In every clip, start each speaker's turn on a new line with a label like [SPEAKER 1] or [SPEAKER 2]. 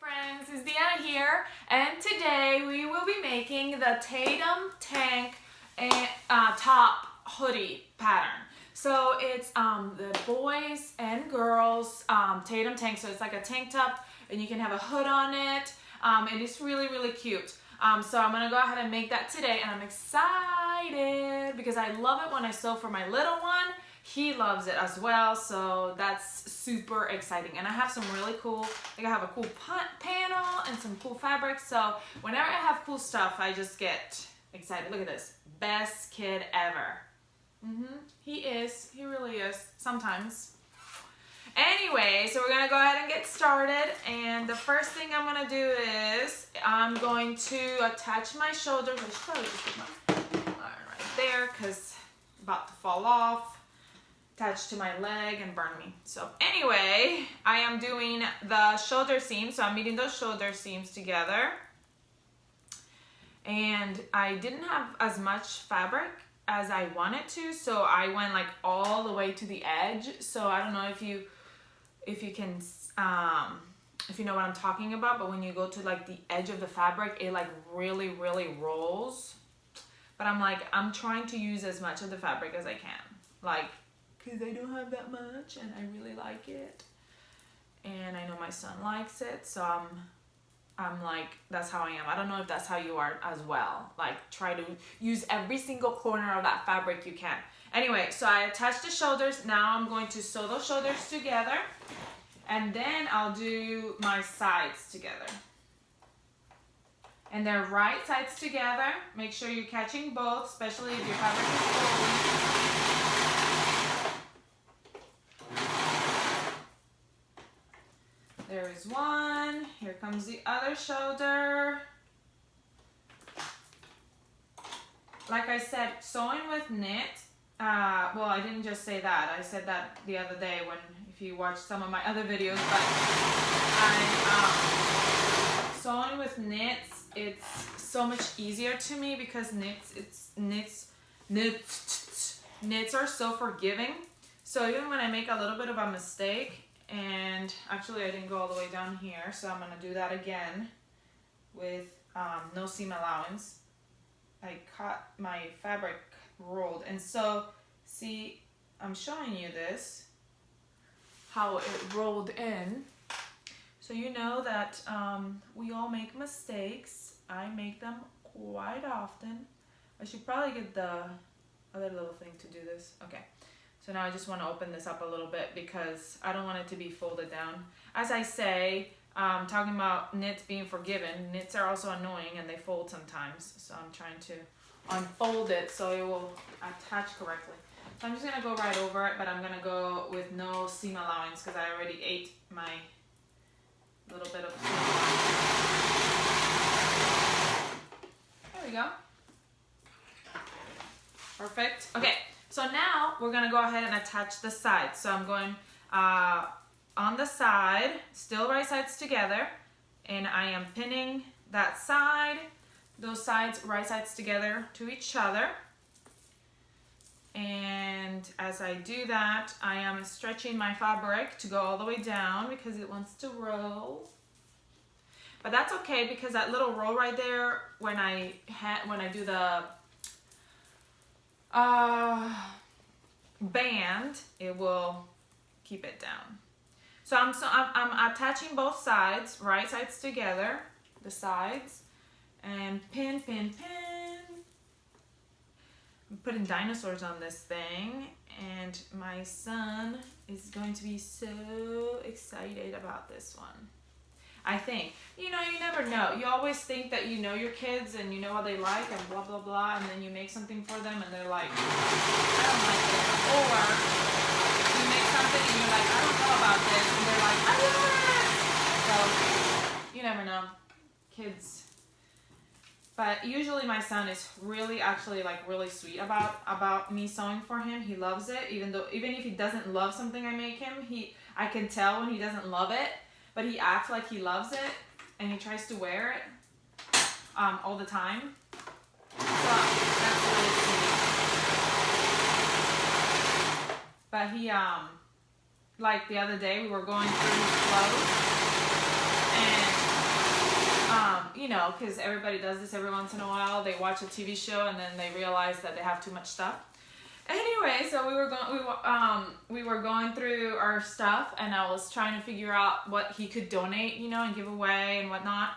[SPEAKER 1] Friends, it's Deanna here, and today we will be making the Tatum tank and top hoodie pattern. So it's the boys and girls Tatum tank, so it's like a tank top and you can have a hood on it, and it's really cute. So I'm gonna go ahead and make that today, and I'm excited because I love it when I sew for my little one. He loves it as well, so that's super exciting. And I have some really cool, like I have a cool panel and some cool fabrics. So whenever I have cool stuff, I just get excited. Look at this, best kid ever. He is, he really is, sometimes. Anyway, so we're gonna go ahead and get started. And the first thing I'm gonna do is, I'm going to attach my shoulders. I should probably just put my iron right there, because I'm about to fall off. Attached to my leg and burn me. So anyway, I am doing the shoulder seams. So I'm meeting those shoulder seams together. And I didn't have as much fabric as I wanted to, so I went like all the way to the edge. So I don't know if you can if you know what I'm talking about, but when you go to like the edge of the fabric, it like really rolls. But I'm trying to use as much of the fabric as I can, like, because I don't have that much and I really like it, and I know my son likes it, so I'm like, that's how I am. I don't know if that's how you are as well. Like, try to use every single corner of that fabric you can. Anyway, so I attached the shoulders. Now I'm going to sew those shoulders together, and then I'll do my sides together. And they're right sides together. Make sure you're catching both, especially if your fabric is folding. There is one. Here comes the other shoulder. Like I said, sewing with knit. Well, I didn't just say that. I said that the other day if you watched some of my other videos. But sewing with knits, it's so much easier to me because knits are so forgiving. So even when I make a little bit of a mistake, and actually I didn't go all the way down here, so I'm gonna do that again with no seam allowance. I caught my fabric rolled, and so see, I'm showing you this, how it rolled in, so you know that we all make mistakes. I make them quite often. I should probably get the other little thing to do this. Okay. So now I just want to open this up a little bit because I don't want it to be folded down. As I say, talking about knits being forgiven, knits are also annoying and they fold sometimes. So I'm trying to unfold it so it will attach correctly. So I'm just going to go right over it, but I'm going to go with no seam allowance because I already ate my little bit of seam allowance. There we go. Perfect. Okay. So now we're gonna go ahead and attach the sides. So I'm going on the side, still right sides together, and I am pinning that side, those sides, right sides together to each other. And as I do that, I am stretching my fabric to go all the way down because it wants to roll. But that's okay because that little roll right there, when I do the band, it will keep it down. So I'm attaching both sides, right sides together, the sides, and pin. I'm putting dinosaurs on this thing, and my son is going to be so excited about this one. I think. You know, you never know. You always think that you know your kids and you know what they like and blah, blah, blah, and then you make something for them and they're like, I don't like it. Or you make something and you're like, I don't know about this, and they're like, I love it. So, you never know. Kids. But usually my son is really, actually, like, really sweet about me sewing for him. He loves it, even if he doesn't love something I make him, I can tell when he doesn't love it. But he acts like he loves it, and he tries to wear it all the time. So that's really sweet. But he, like the other day, we were going through his clothes, and you know, because everybody does this every once in a while. They watch a TV show and then they realize that they have too much stuff. Anyway, so we were going through our stuff, and I was trying to figure out what he could donate, you know, and give away and whatnot.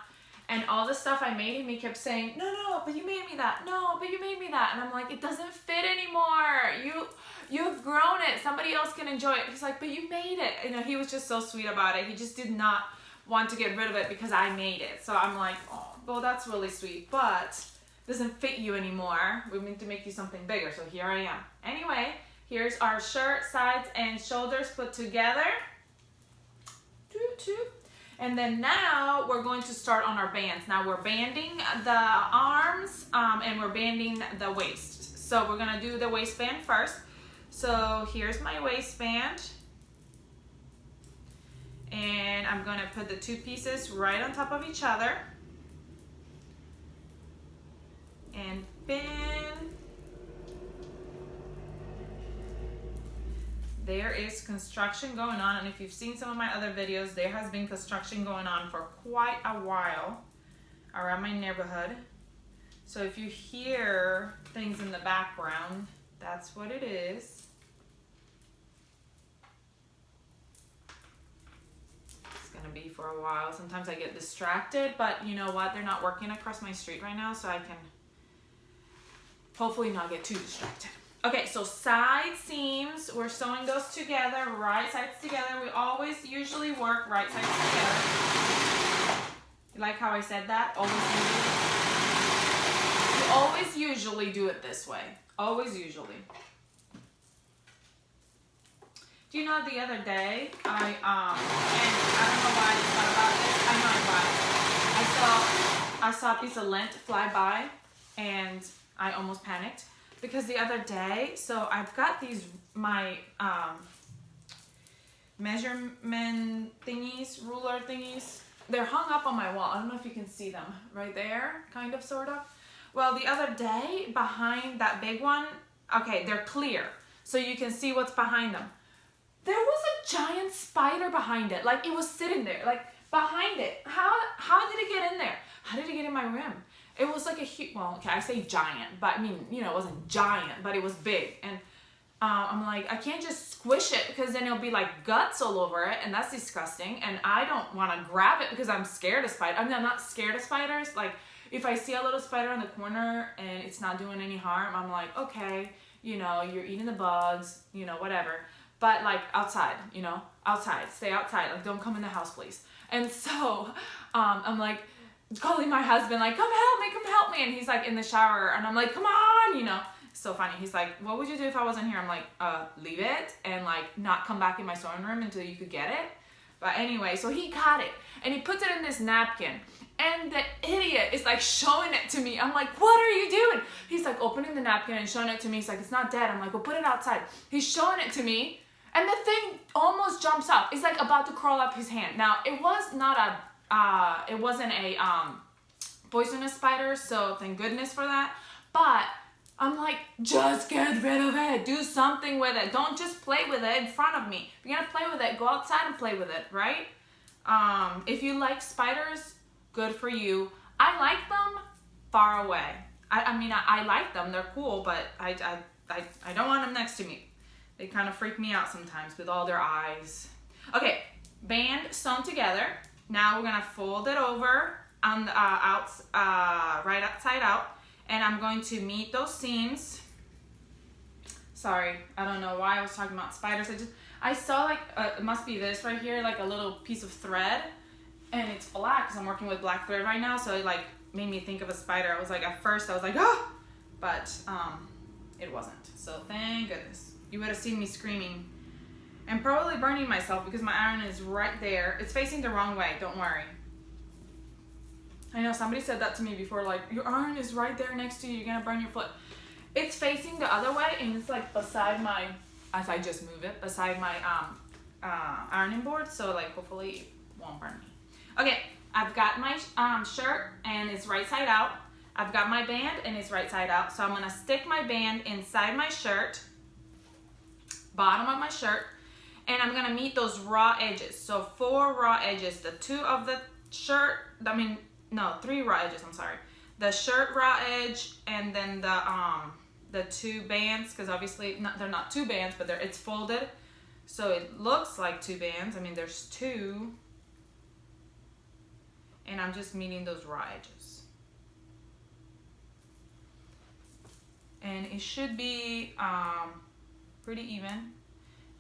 [SPEAKER 1] And all the stuff I made him, he kept saying, no, but you made me that. No, but you made me that. And I'm like, it doesn't fit anymore. You've grown it. Somebody else can enjoy it. He's like, but you made it. You know, he was just so sweet about it. He just did not want to get rid of it because I made it. So I'm like, oh, well, that's really sweet, but it doesn't fit you anymore. We need to make you something bigger. So here I am. Anyway, here's our shirt, sides, and shoulders put together. And then now we're going to start on our bands. Now we're banding the arms and we're banding the waist. So we're gonna do the waistband first. So here's my waistband. And I'm gonna put the two pieces right on top of each other. And bend. There is construction going on, and if you've seen some of my other videos, there has been construction going on for quite a while around my neighborhood. So if you hear things in the background, that's what it is. It's gonna be for a while. Sometimes I get distracted, but you know what? They're not working across my street right now, so I can hopefully not get too distracted. Okay, so side seams, we're sewing those together, right sides together. We always usually work right sides together. You like how I said that? Always usually do it this way. Always usually. Do you know the other day, and I don't know why I thought about this. I saw a piece of lint fly by, and I almost panicked. Because the other day, so I've got my measurement thingies, ruler thingies. They're hung up on my wall. I don't know if you can see them right there, kind of, sort of. Well, the other day, behind that big one, okay, they're clear. So you can see what's behind them. There was a giant spider behind it. Like, it was sitting there, like, behind it. How did it get in there? How did it get in my rim? It was like a huge, well, okay, I say giant, but I mean, you know, it wasn't giant, but it was big. And I'm like, I can't just squish it because then it'll be like guts all over it, and that's disgusting. And I don't want to grab it because I'm scared of spiders. I mean, I'm not scared of spiders. Like, if I see a little spider in the corner and it's not doing any harm, I'm like, okay, you know, you're eating the bugs, you know, whatever. But like outside, you know, outside, stay outside. Like, don't come in the house, please. And so I'm like, calling my husband, like, come help me. And he's like in the shower, and I'm like, come on, you know. So funny. He's like, what would you do if I wasn't here? I'm like, leave it and like not come back in my sewing room until you could get it. But anyway, so he got it and he puts it in this napkin, and the idiot is like showing it to me. I'm like, what are you doing? He's like opening the napkin and showing it to me. He's like, it's not dead. I'm like, well, put it outside. He's showing it to me, and the thing almost jumps up. It's like about to crawl up his hand. Now, it was not it wasn't a poisonous spider, so thank goodness for that. But I'm like, just get rid of it. Do something with it. Don't just play with it in front of me. If you're gonna play with it, go outside and play with it, right? If you like spiders, good for you. I like them far away. I mean, I like them. They're cool, but I don't want them next to me. They kind of freak me out sometimes with all their eyes. Okay, band sewn together. Now we're gonna fold it over on the right outside out, and I'm going to meet those seams. Sorry, I don't know why I was talking about spiders. I saw like it must be this right here, like a little piece of thread, and it's black because I'm working with black thread right now. So it like made me think of a spider. I was like, at first I was like, oh, but it wasn't. So thank goodness. You would have seen me screaming. And probably burning myself because my iron is right there. It's facing the wrong way, don't worry. I know somebody said that to me before, like, your iron is right there next to you, you're gonna burn your foot. It's facing the other way, and it's like beside my, as I just move it, beside my ironing board, so like hopefully it won't burn me. Okay, I've got my shirt, and it's right side out. I've got my band, and it's right side out. So I'm gonna stick my band inside my shirt, bottom of my shirt, and I'm gonna meet those raw edges. So 4 raw edges, the 2 of the shirt, three raw edges, I'm sorry. The shirt raw edge, and then the two bands, because obviously they're not two bands, but it's folded. So it looks like two bands. I mean, there's two. And I'm just meeting those raw edges. And it should be pretty even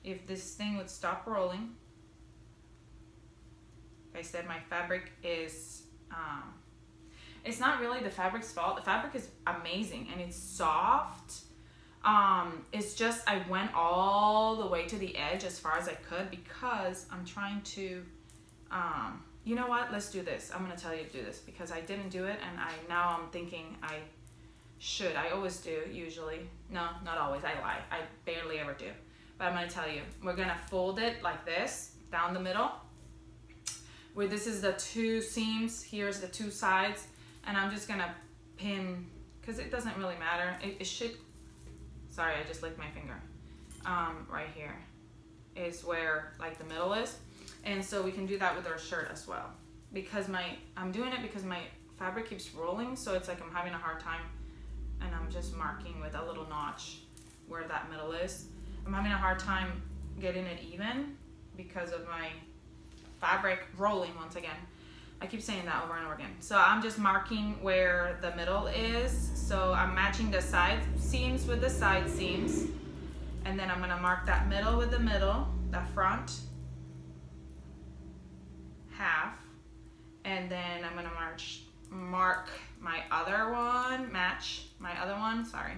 [SPEAKER 1] if this thing would stop rolling. Like I said, my fabric is, it's not really the fabric's fault. The fabric is amazing and it's soft. It's just I went all the way to the edge as far as I could because I'm trying to, you know what, let's do this. I'm going to tell you to do this because I didn't do it, and now I'm thinking I should. I always do, usually. No, not always. I lie. I barely ever do. But I'm going to tell you. We're going to fold it like this, down the middle. Where this is the two seams. Here's the two sides. And I'm just going to pin, because it doesn't really matter. It should, sorry, I just licked my finger. Right here is where like the middle is. And so we can do that with our shirt as well. Because I'm doing it because my fabric keeps rolling, so it's like I'm having a hard time, and I'm just marking with a little notch where that middle is. I'm having a hard time getting it even because of my fabric rolling once again. I keep saying that over and over again. So I'm just marking where the middle is. So I'm matching the side seams with the side seams. And then I'm gonna mark that middle with the middle, that front half, and then I'm gonna mark my other one, match my other one, sorry,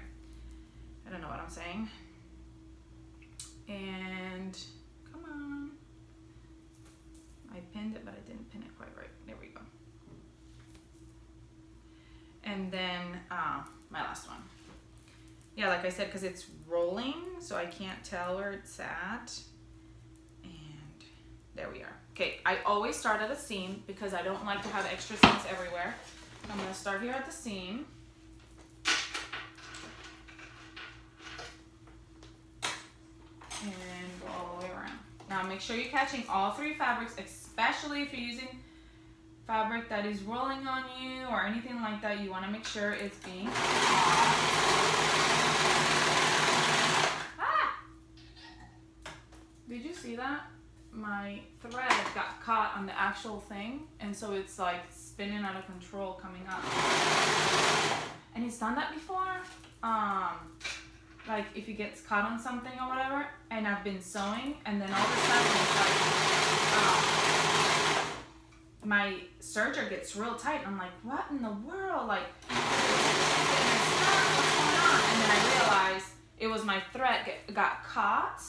[SPEAKER 1] I don't know what I'm saying, and come on, I pinned it but I didn't pin it quite right, there we go, and then my last one, yeah, like I said, because it's rolling so I can't tell where it's at, and there we are. Okay, I always start at a seam because I don't like to have extra seams everywhere. I'm going to start here at the seam. And go all the way around. Now make sure you're catching all three fabrics, especially if you're using fabric that is rolling on you or anything like that. You want to make sure it's being Did you see that? My thread got caught on the actual thing, and so it's like spinning out of control coming up. And it's done that before. Like if it gets caught on something or whatever, and I've been sewing, and then all of a sudden it's like my serger gets real tight, and I'm like, what in the world? Like, what's going on? And then I realized it was my thread got caught.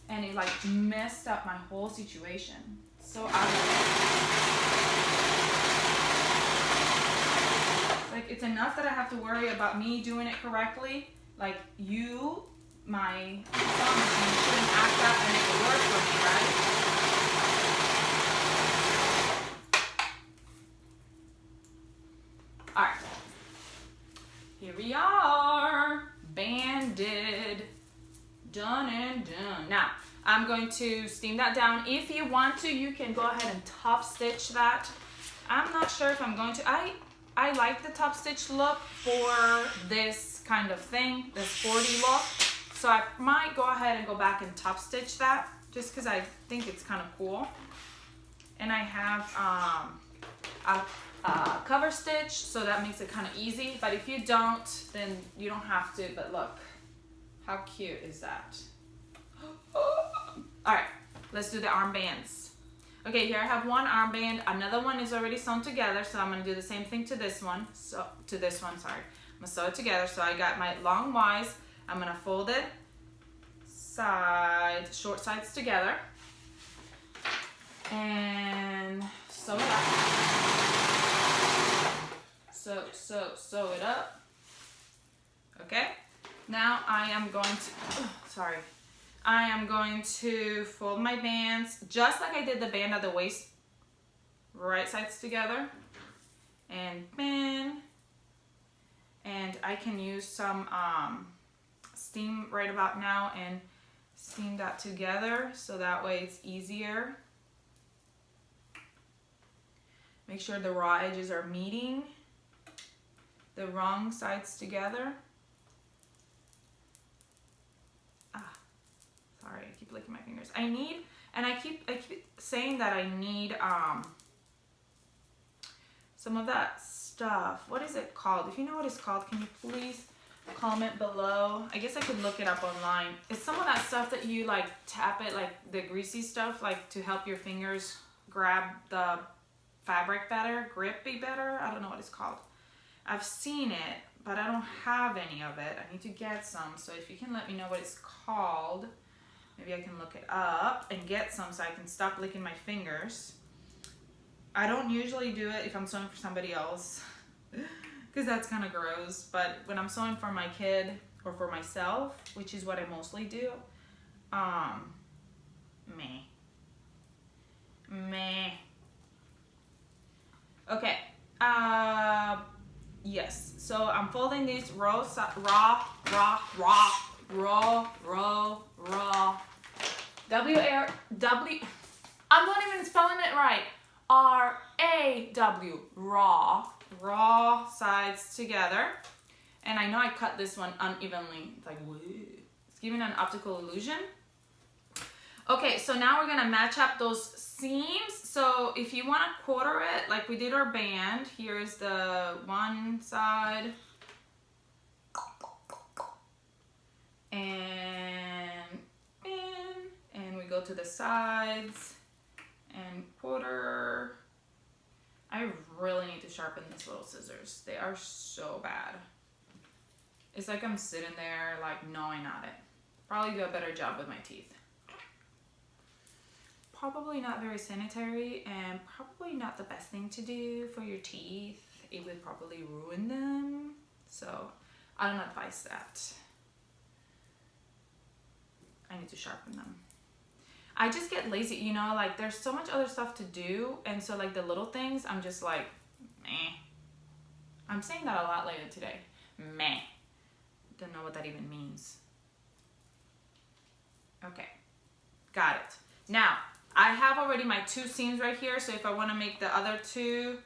[SPEAKER 1] And it like messed up my whole situation. So like it's enough that I have to worry about me doing it correctly. Like you, my sewing machine, shouldn't act up and make it work for me, right? Alright. Here we are. Banded. Done and done. Now, I'm going to steam that down. If you want to, you can go ahead and top stitch that. I'm not sure if I'm going to. I like the top stitch look for this kind of thing, this 40 look. So I might go ahead and go back and top stitch that just because I think it's kind of cool. And I have a cover stitch, so that makes it kind of easy. But if you don't, then you don't have to. But look. How cute is that? All right, let's do the armbands. Okay, here I have one armband. Another one is already sewn together, so I'm gonna do the same thing to this one. Sorry. I'm gonna sew it together. So I got my long Y's. I'm gonna fold it, short sides together, and sew it up. Sew it up. Okay. Now I am going to fold my bands just like I did the band at the waist, right sides together, and bend. And I can use some steam right about now and steam that together so that way it's easier. Make sure the raw edges are meeting the wrong sides together. Sorry, I keep licking my fingers. I keep saying that I need some of that stuff. What is it called? If you know what it's called, can you please comment below? I guess I could look it up online. It's some of that stuff that you like tap it, like the greasy stuff, like to help your fingers grab the fabric better, grippy better. I don't know what it's called. I've seen it, but I don't have any of it. I need to get some. So if you can let me know what it's called, maybe I can look it up and get some so I can stop licking my fingers. I don't usually do it if I'm sewing for somebody else because that's kind of gross. But when I'm sewing for my kid or for myself, which is what I mostly do, meh. Okay. Yes. So I'm folding these raw. I'm not even spelling it right. R-A-W, raw sides together. And I know I cut this one unevenly. It's like, woo. It's giving an optical illusion. Okay, so now we're gonna match up those seams. So if you wanna quarter it, like we did our band, here's the one side. And we go to the sides and quarter. I really need to sharpen these little scissors. They are so bad. It's like I'm sitting there like gnawing at it. Probably do a better job with my teeth. Probably not very sanitary and probably not the best thing to do for your teeth. It would probably ruin them. So I don't advise that. I need to sharpen them. I just get lazy, you know, like there's so much other stuff to do. And so like the little things, I'm just like, meh. I'm saying that a lot later today. Meh. Don't know what that even means. Okay, got it. Now, I have already my two seams right here. So if I want to make the other two,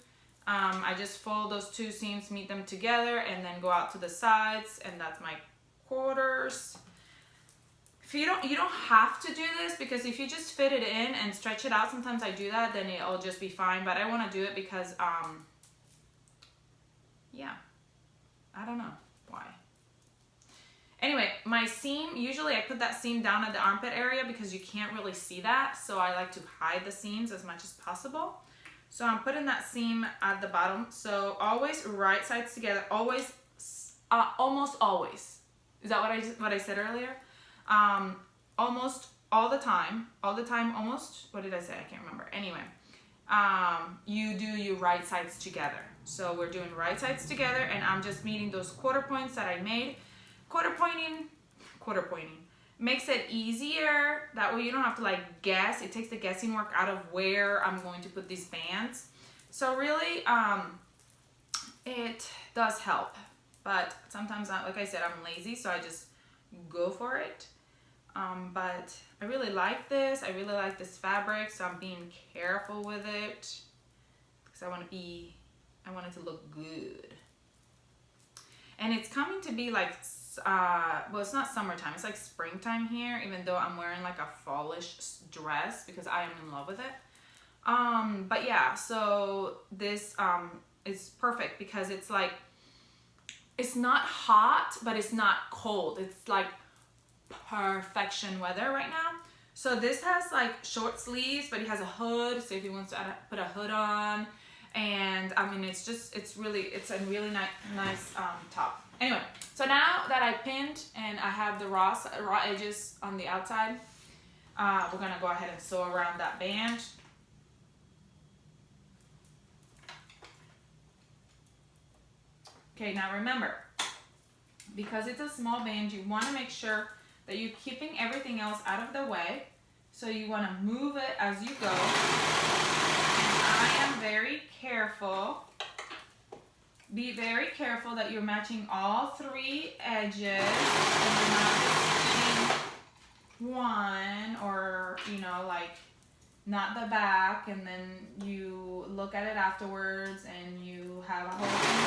[SPEAKER 1] I just fold those two seams, meet them together, and then go out to the sides. And that's my quarters. If you don't have to do this, because if you just fit it in and stretch it out, sometimes I do that, then it'll just be fine. But I want to do it because, yeah, I don't know why. Anyway, my seam, usually I put that seam down at the armpit area because you can't really see that. So I like to hide the seams as much as possible. So I'm putting that seam at the bottom. So always right sides together, always, almost always. Is that what I said earlier? Almost all the time, almost, what did I say? I can't remember. Anyway, you do your right sides together. So we're doing right sides together and I'm just meeting those quarter points that I made. Quarter pointing makes it easier. That way you don't have to like guess. It takes the guessing work out of where I'm going to put these bands. So really, it does help, but sometimes, like I said, I'm lazy, so I just go for it. But I really like this. I really like this fabric, so I'm being careful with it because I want it to look good. And it's coming to be like, well, it's not summertime. It's like springtime here, even though I'm wearing like a fallish dress because I am in love with it. But yeah, so this is perfect because it's like, it's not hot, but it's not cold. It's like perfection weather right now. So this has like short sleeves, but it has a hood. So if you want to put a hood on, and I mean, it's a really nice top. Anyway, so now that I pinned and I have the raw edges on the outside, we're gonna go ahead and sew around that band. Okay, now remember, because it's a small band, you want to make sure that you're keeping everything else out of the way. So you want to move it as you go. And I am very careful. Be very careful that you're matching all three edges and you're not just putting one or, you know, like not the back, and then you look at it afterwards and you have a whole thing.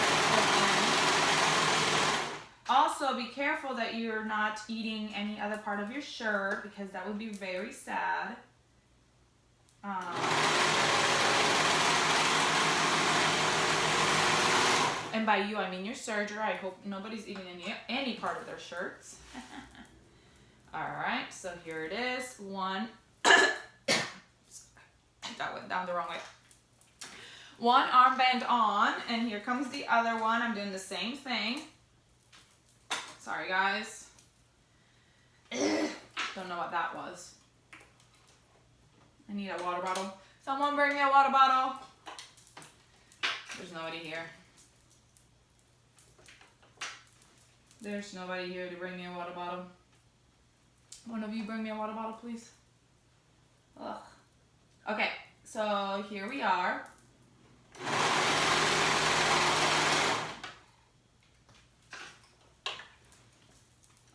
[SPEAKER 1] Also, be careful that you're not eating any other part of your shirt, because that would be very sad. And by you, I mean your serger. I hope nobody's eating any part of their shirts. Alright, so here it is. One. That went down the wrong way. One armband on, and here comes the other one. I'm doing the same thing. Sorry, guys. Don't know what that was. I need a water bottle. Someone bring me a water bottle. There's nobody here. There's nobody here to bring me a water bottle. One of you bring me a water bottle, please. Ugh. Okay, so here we are.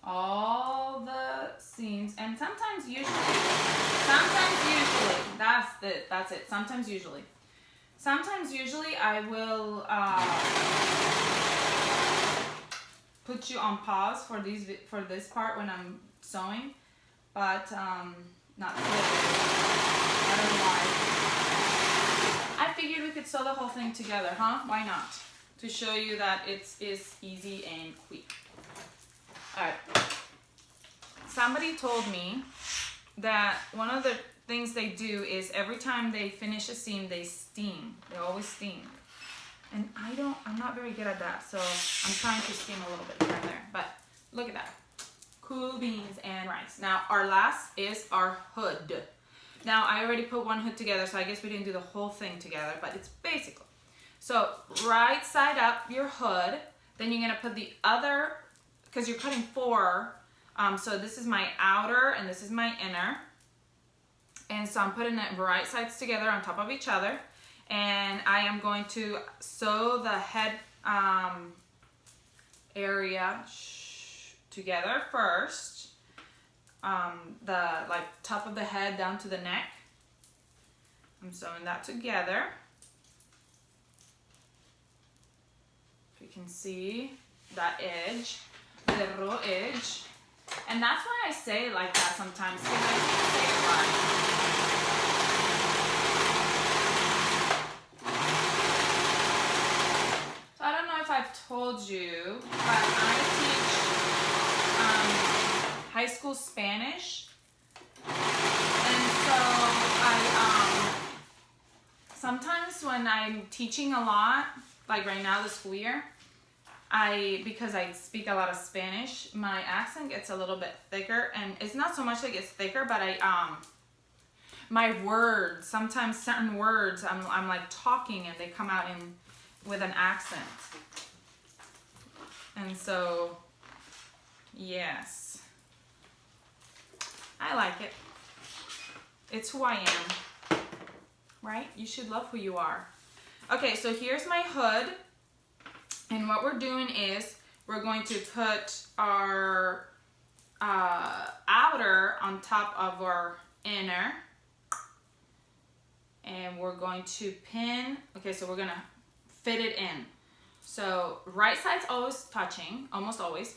[SPEAKER 1] All the seams, and sometimes usually, that's it, sometimes usually I will put you on pause for this part when I'm sewing, but not really. I don't know why. I figured we could sew the whole thing together, huh? Why not? To show you that it is easy and quick. Alright. Somebody told me that one of the things they do is every time they finish a seam, they steam. They always steam. And I'm not very good at that, so I'm trying to steam a little bit here and there. But look at that. Cool beans and rice. Now, our last is our hood. Now, I already put one hood together, so I guess we didn't do the whole thing together, but it's basically. So, right side up your hood, then you're going to put the other, because you're cutting 4, so this is my outer and this is my inner. And so I'm putting it right sides together on top of each other. And I am going to sew the head area together first. The top of the head down to the neck. I'm sewing that together. If you can see that edge, the little edge. And that's why I say it like that sometimes, because I can't say it right. So I don't know if I've told you, but I teach high school Spanish. And so sometimes when I'm teaching a lot, like right now this school year, because I speak a lot of Spanish, my accent gets a little bit thicker, and it's not so much that it gets thicker, but my words, sometimes certain words, I'm like talking and they come out with an accent. And so, yes, I like it. It's who I am, right? You should love who you are. Okay, so here's my hood. And what we're doing is we're going to put our outer on top of our inner. And we're going to pin. Okay, so we're going to fit it in. So right side's always touching, almost always.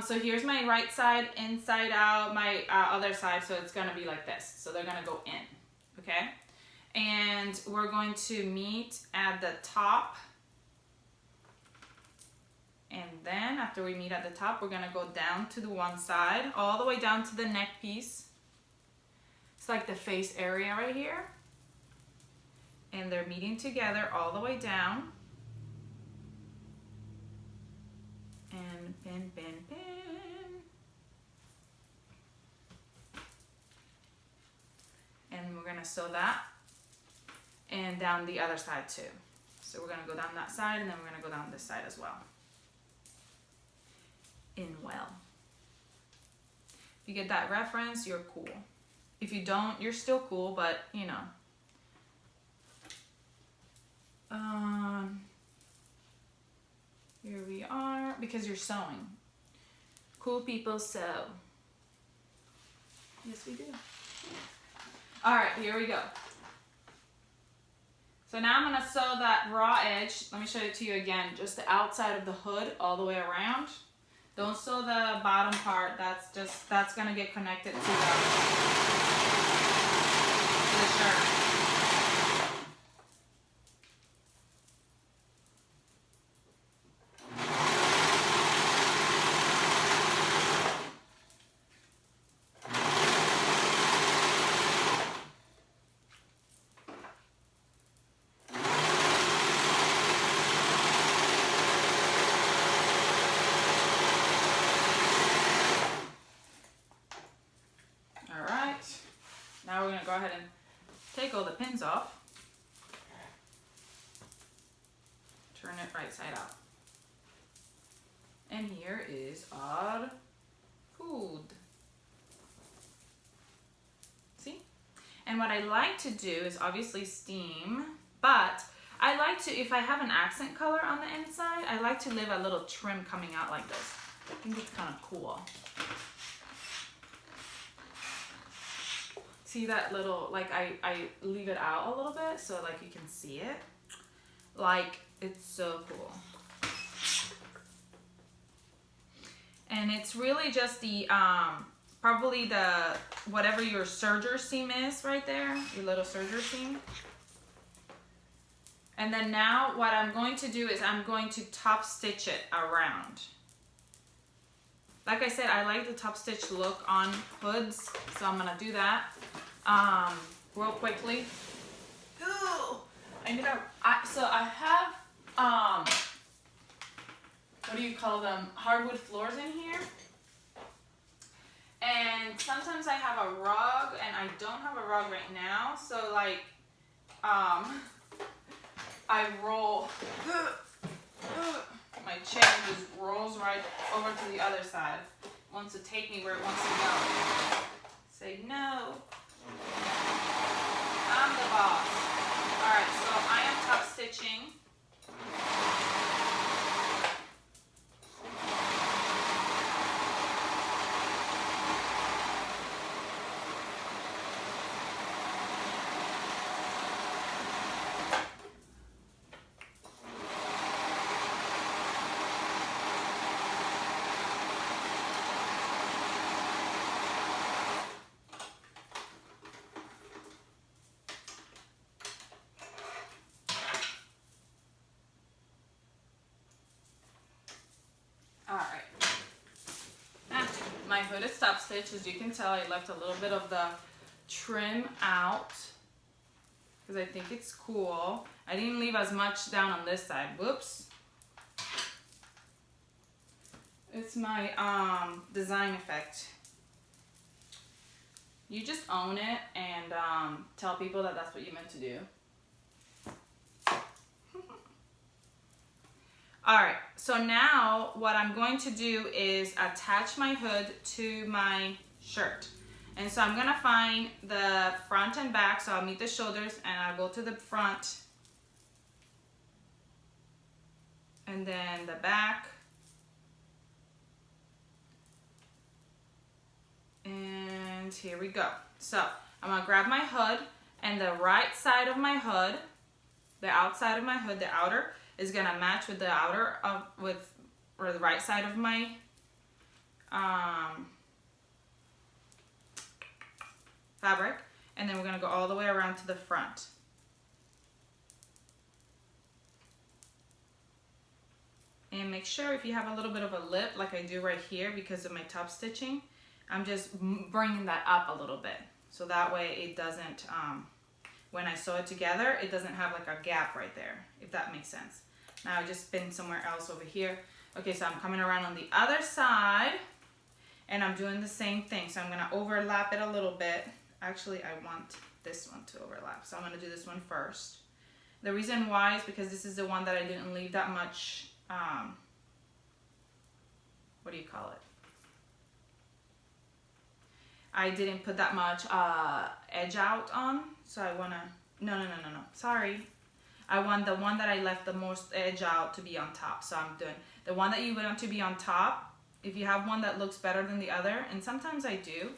[SPEAKER 1] So here's my right side, inside out, my other side. So it's going to be like this. So they're going to go in, okay? And we're going to meet at the top. And then after we meet at the top, we're gonna go down to the one side, all the way down to the neck piece. It's like the face area right here. And they're meeting together all the way down. And pin, pin, pin. And we're gonna sew that. And down the other side too. So we're gonna go down that side, and then we're gonna go down this side as well. In well. If you get that reference, you're cool. If you don't, you're still cool, but you know. Here we are, because you're sewing. Cool people sew. Yes, we do. All right, here we go. So now I'm gonna sew that raw edge. Let me show it to you again. Just the outside of the hood all the way around. Don't sew the bottom part. That's gonna get connected to the shirt. Now we're going to go ahead and take all the pins off. Turn it right side out. And here is our food. See? And what I like to do is obviously steam, but I like to, if I have an accent color on the inside, I like to leave a little trim coming out like this. I think it's kind of cool. See that little, like I leave it out a little bit so like you can see it. Like, it's so cool. And it's really just the, probably the, whatever your serger seam is right there, your little serger seam. And then now what I'm going to do is I'm going to top stitch it around. Like I said, I like the top stitch look on hoods, so I'm gonna do that real quickly. Ooh, so I have, what do you call them? Hardwood floors in here. And sometimes I have a rug and I don't have a rug right now. So like, I roll, my chair just rolls right over to the other side. It wants to take me where it wants to go. Say no. I'm the boss. Alright, so I am top stitching. My hood is top stitch. As you can tell, I left a little bit of the trim out because I think it's cool. I didn't leave as much down on this side. Whoops. It's my design effect. You just own it and tell people that that's what you meant to do. Alright, so now what I'm going to do is attach my hood to my shirt. And so I'm going to find the front and back, so I'll meet the shoulders and I'll go to the front. And then the back. And here we go. So I'm going to grab my hood and the right side of my hood, the outside of my hood, the outer, is gonna match with the outer of or the right side of my fabric, and then we're gonna go all the way around to the front. And make sure if you have a little bit of a lip like I do right here because of my top stitching, I'm just bringing that up a little bit so that way it doesn't when I sew it together, it doesn't have like a gap right there, if that makes sense. Now I just spin somewhere else over here. Okay, so I'm coming around on the other side and I'm doing the same thing. So I'm gonna overlap it a little bit. Actually, I want this one to overlap. So I'm gonna do this one first. The reason why is because this is the one that I didn't leave that much, what do you call it? I didn't put that much edge out on, so I wanna, no, sorry. I want the one that I left the most edge out to be on top, so I'm doing the one that you want to be on top. If you have one that looks better than the other, and sometimes I do,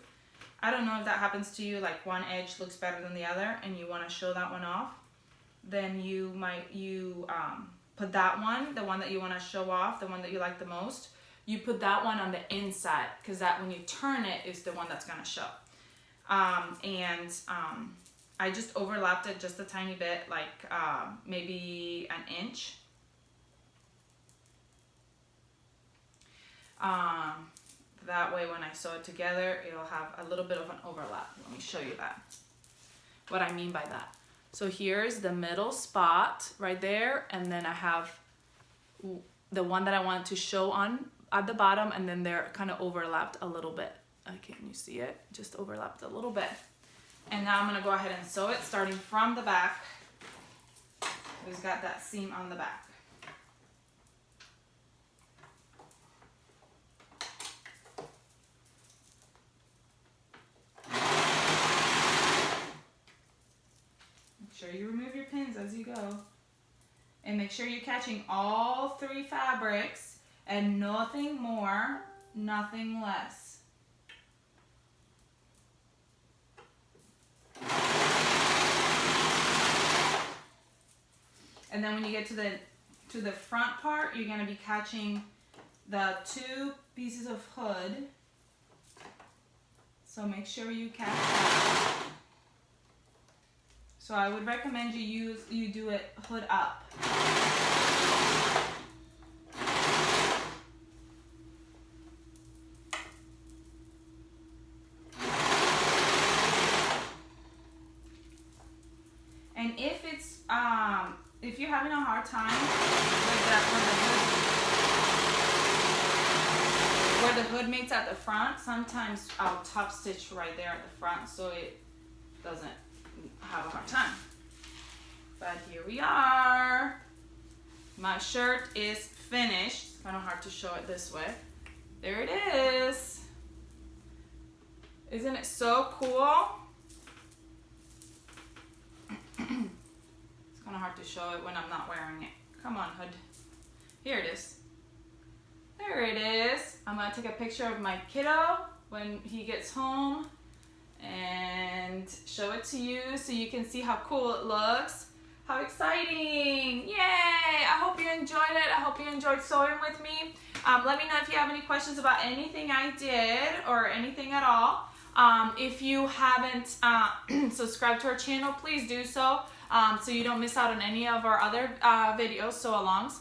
[SPEAKER 2] I don't know if that happens to you, like one edge looks better than the other and you want to show that one off, then you might, put that one, the one that you want to show off, the one that you like the most, you put that one on the inside, because that when you turn it is the one that's going to show. I just overlapped it just a tiny bit, like maybe an inch. That way when I sew it together, it'll have a little bit of an overlap. Let me show you that. What I mean by that. So here's the middle spot right there, and then I have the one that I want to show on at the bottom, and then they're kind of overlapped a little bit. Can you see it? Just overlapped a little bit. And now I'm gonna go ahead and sew it starting from the back. We've got that seam on the back. Make sure you remove your pins as you go. And make sure you're catching all 3 fabrics and nothing more, nothing less. And then when you get to the front part, you're gonna be catching the 2 pieces of hood. So make sure you catch that. So I would recommend you do it hood up. And if you're having a hard time with that, where the hood meets at the front, sometimes I'll top stitch right there at the front so it doesn't have a hard time. But here we are. My shirt is finished. It's kind of hard to show it this way. There it is. Isn't it so cool? It's kind of hard to show it when I'm not wearing it. Come on, hood. Here it is. There it is. I'm gonna take a picture of my kiddo when he gets home and show it to you so you can see how cool it looks. How exciting! Yay! I hope you enjoyed it. I hope you enjoyed sewing with me. Let me know if you have any questions about anything I did or anything at all. If you haven't subscribed to our channel, please do so, so you don't miss out on any of our other videos, sew-alongs.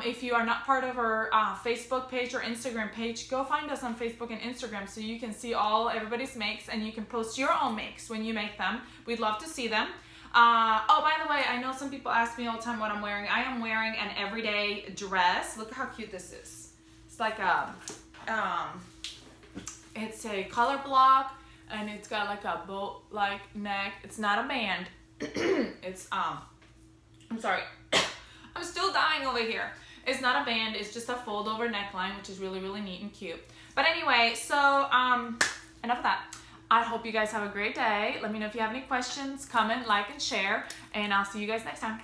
[SPEAKER 2] If you are not part of our Facebook page or Instagram page, go find us on Facebook and Instagram so you can see everybody's makes, and you can post your own makes when you make them. We'd love to see them. Oh, by the way, I know some people ask me all the time what I'm wearing. I am wearing an everyday dress. Look how cute this is. It's like it's a color block, and it's got like a boat-like neck. It's not a band. It's, I'm sorry. I'm still dying over here. It's not a band. It's just a fold-over neckline, which is really, really neat and cute. But anyway, so enough of that. I hope you guys have a great day. Let me know if you have any questions. Comment, like, and share. And I'll see you guys next time.